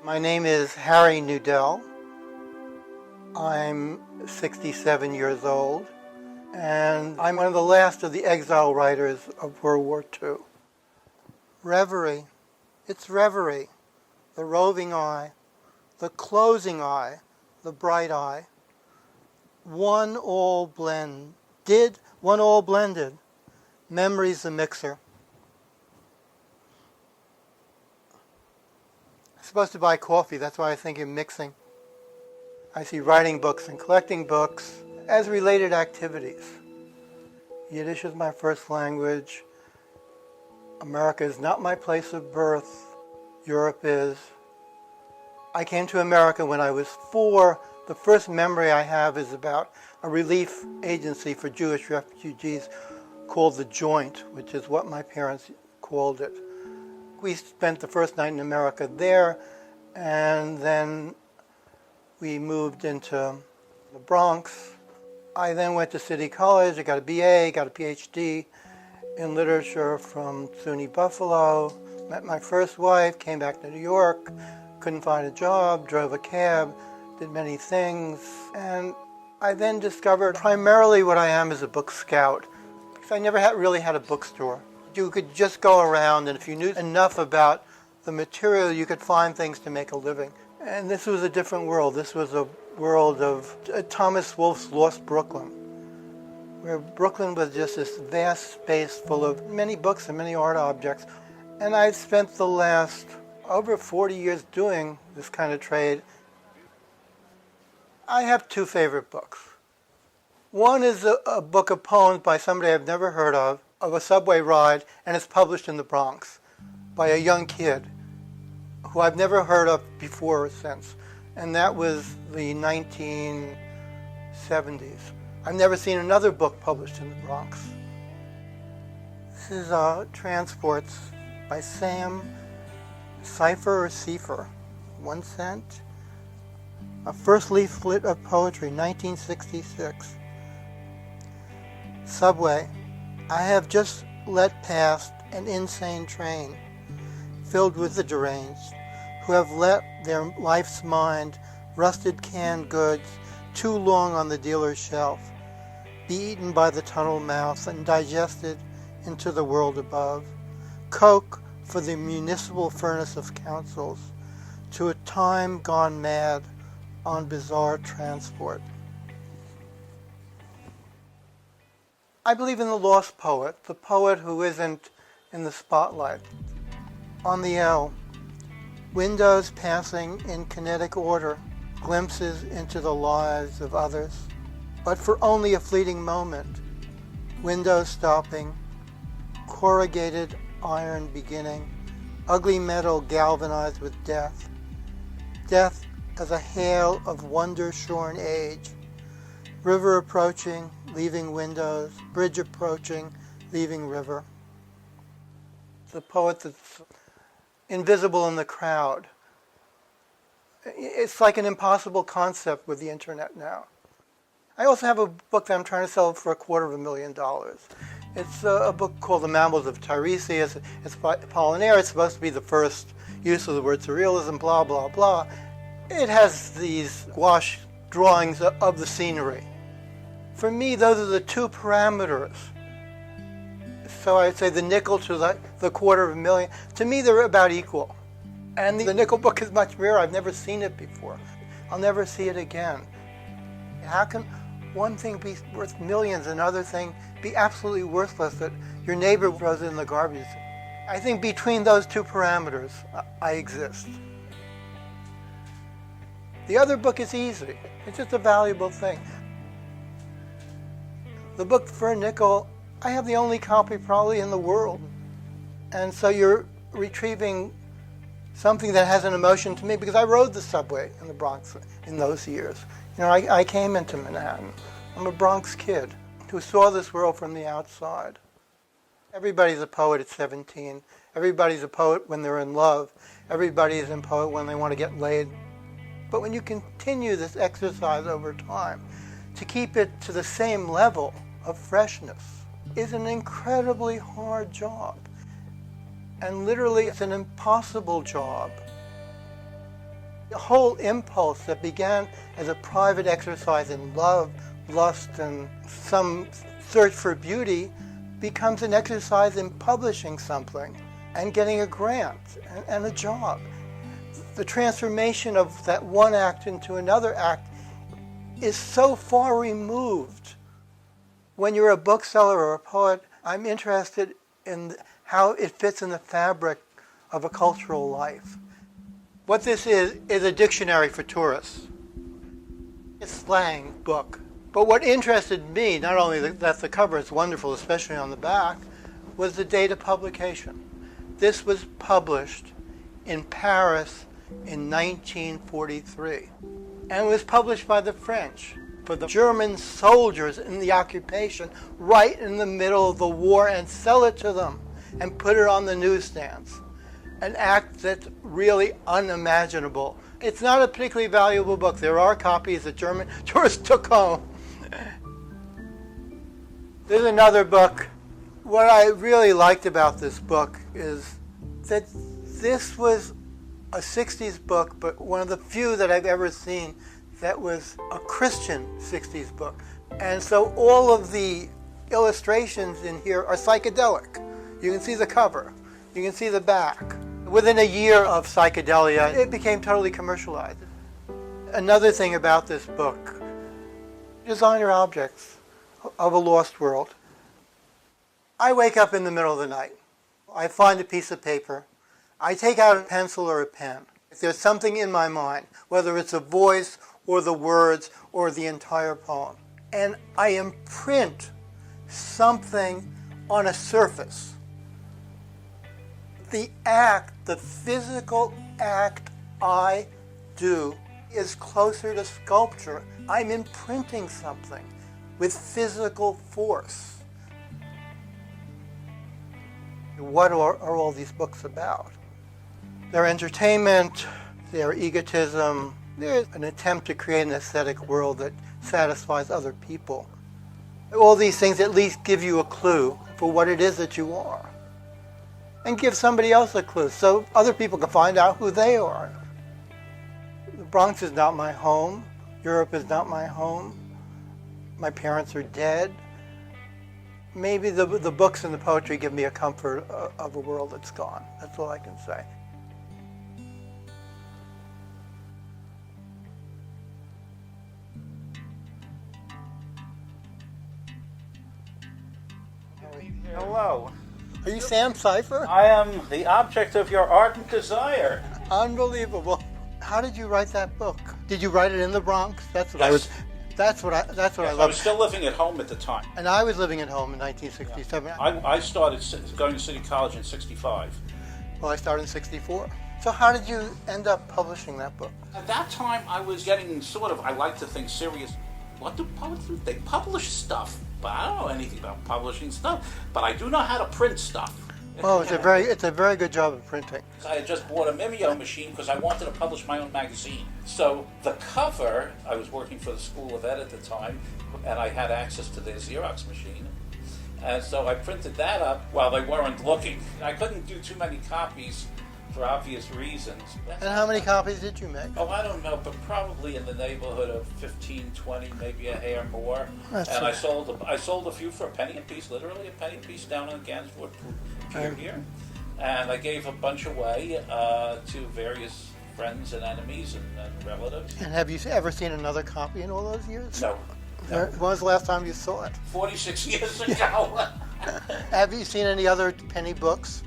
My name is Harry Nudel. I'm 67 years old, and I'm one of the last of the exile writers of World War II. Reverie. It's reverie. The roving eye, the closing eye, the bright eye. One all blended. Memory's the mixer. I'm supposed to buy coffee, that's why I think of mixing. I see writing books and collecting books as related activities. Yiddish is my first language. America is not my place of birth. Europe is. I came to America when I was 4. The first memory I have is about a relief agency for Jewish refugees called The Joint, which is what my parents called it. We spent the first night in America there, and then we moved into the Bronx. I then went to City College. I got a BA, got a PhD in literature from SUNY Buffalo, met my first wife, came back to New York, couldn't find a job, drove a cab, did many things, and I then discovered primarily what I am is a book scout, because I never really had a bookstore. You could just go around, and if you knew enough about the material, you could find things to make a living. And this was a different world. This was a world of Thomas Wolfe's Lost Brooklyn, where Brooklyn was just this vast space full of many books and many art objects. And I've spent the last over 40 years doing this kind of trade. I have 2 favorite books. One is a book of poems by somebody I've never heard of a subway ride, and it's published in the Bronx by a young kid who I've never heard of before or since. And that was the 1970s. I've never seen another book published in the Bronx. This is Transports by Sam Seifer, 1 cent. A first leaflet of poetry, 1966. Subway. I have just let past an insane train filled with the deranged who have let their life's mind, rusted canned goods, too long on the dealer's shelf, be eaten by the tunnel mouth and digested into the world above. Coke for the municipal furnace of councils, to a time gone mad on bizarre transport. I believe in the lost poet, the poet who isn't in the spotlight. On the L, windows passing in kinetic order, glimpses into the lives of others, but for only a fleeting moment. Windows stopping, corrugated iron beginning, ugly metal galvanized with death. Death as a hail of wonder-shorn age. River approaching, leaving windows. Bridge approaching, leaving river. The poet that's invisible in the crowd. It's like an impossible concept with the internet now. I also have a book that I'm trying to sell for $250,000. It's a book called The Mammals of Tiresias. It's by Apollinaire. It's supposed to be the first use of the word surrealism, blah, blah, blah. It has these gouache drawings of the scenery. For me, those are the 2 parameters. So I'd say the nickel to the $250,000. To me, they're about equal. And the nickel book is much rarer. I've never seen it before. I'll never see it again. How can one thing be worth millions and another thing be absolutely worthless that your neighbor throws it in the garbage? I think between those 2 parameters, I exist. The other book is easy. It's just a valuable thing. The book for a nickel, I have the only copy probably in the world. And so you're retrieving something that has an emotion to me, because I rode the subway in the Bronx in those years. You know, I came into Manhattan. I'm a Bronx kid who saw this world from the outside. Everybody's a poet at 17. Everybody's a poet when they're in love. Everybody is a poet when they want to get laid. But when you continue this exercise over time, to keep it to the same level of freshness is an incredibly hard job. And literally, it's an impossible job. The whole impulse that began as a private exercise in love, lust, and some search for beauty becomes an exercise in publishing something and getting a grant and a job. The transformation of that one act into another act is so far removed. When you're a bookseller or a poet, I'm interested in how it fits in the fabric of a cultural life. What this is a dictionary for tourists. It's a slang book. But what interested me, not only that the cover is wonderful, especially on the back, was the date of publication. This was published in Paris in 1943. And it was published by the French for the German soldiers in the occupation right in the middle of the war, and sell it to them and put it on the newsstands. An act that's really unimaginable. It's not a particularly valuable book. There are copies that German tourists took home. There's another book. What I really liked about this book is that this was a 60s book, but one of the few that I've ever seen that was a Christian 60s book. And so all of the illustrations in here are psychedelic. You can see the cover. You can see the back. Within a year of psychedelia, it became totally commercialized. Another thing about this book, designer objects of a lost world. I wake up in the middle of the night. I find a piece of paper. I take out a pencil or a pen. If there's something in my mind, whether it's a voice or the words or the entire poem, and I imprint something on a surface. The act, the physical act I do is closer to sculpture. I'm imprinting something with physical force. What are all these books about? They're entertainment, they're egotism, they're an attempt to create an aesthetic world that satisfies other people. All these things at least give you a clue for what it is that you are. And give somebody else a clue so other people can find out who they are. The Bronx is not my home. Europe is not my home. My parents are dead. Maybe the books and the poetry give me a comfort of a world that's gone. That's all I can say. Hello. Are you Sam Cipher? I am the object of your ardent desire. Unbelievable. How did you write that book? Did you write it in the Bronx? That's what Yes. I was. That's what I I love. was still living at home at the time. And I was living at home in 1967. I started going to City College in '65. Well, I started in 64. So how did you end up publishing that book? At that time, I was getting sort of, I like to think, serious. What do poets do? They publish stuff, but I don't know anything about publishing stuff. But I do know how to print stuff. Well, it's a very good job of printing. I had just bought a Mimeo machine because I wanted to publish my own magazine. So the cover, I was working for the School of Ed at the time, and I had access to their Xerox machine. And so I printed that up while they weren't looking. I couldn't do too many copies for obvious reasons. And how many copies did you make? Oh, I don't know, but probably in the neighborhood of 15, 20, maybe a hair more. That's And right. I sold a few for a penny a piece, literally a penny a piece down on Gansevoort Pier here. And I gave a bunch away to various friends and enemies and relatives. And have you ever seen another copy in all those years? No. When was the last time you saw it? 46 years ago. Have you seen any other penny books?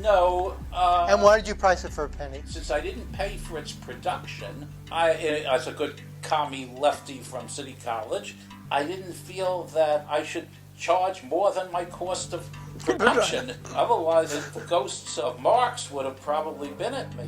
No. And why did you price it for a penny? Since I didn't pay for its production, as a good commie lefty from City College, I didn't feel that I should charge more than my cost of production. Otherwise, the ghosts of Marx would have probably been at me.